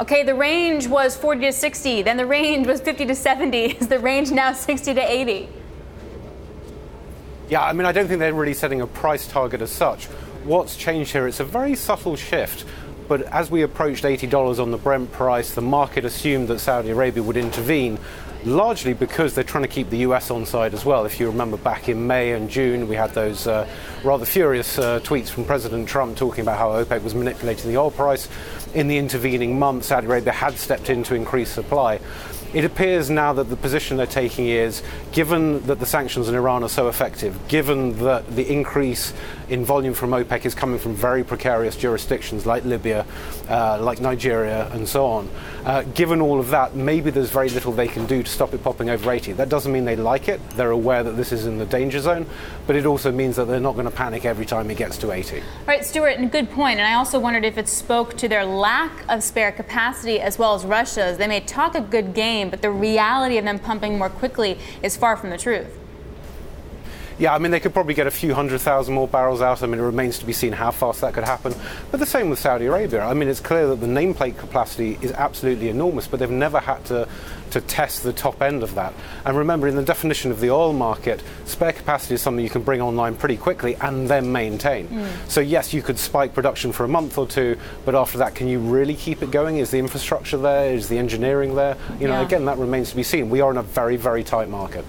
Okay, the range was 40 to 60, then the range was 50 to 70. Is the range now 60 to 80? Yeah, I mean, I don't think they're really setting a price target as such. What's changed here, it's a very subtle shift. But as we approached $80 on the Brent price, the market assumed that Saudi Arabia would intervene, largely because they're trying to keep the US on side as well. If you remember back in May and June, we had those rather furious tweets from President Trump talking about how OPEC was manipulating the oil price. In the intervening months, Saudi Arabia had stepped in to increase supply. It appears now that the position they're taking is, given that the sanctions on Iran are so effective, given that the increase in volume from OPEC is coming from very precarious jurisdictions like Libya, like Nigeria, and so on, given all of that, maybe there's very little they can do to stop it popping over 80. That doesn't mean they like it. They're aware that this is in the danger zone, but it also means that they're not going to panic every time it gets to 80. All right, Stuart, and good point. And I also wondered if it spoke to their lack of spare capacity as well as Russia's. They may talk a good game, but the reality of them pumping more quickly is far from the truth. Yeah, I mean, they could probably get a few 100,000 more barrels out. I mean, it remains to be seen how fast that could happen. But the same with Saudi Arabia. I mean, it's clear that the nameplate capacity is absolutely enormous, but they've never had to test the top end of that. And remember, in the definition of the oil market, spare capacity is something you can bring online pretty quickly and then maintain. So yes, you could spike production for a month or two, but after that, can you really keep it going? Is the infrastructure there? Is the engineering there? You know, again, that remains to be seen. We are in a very, very tight market.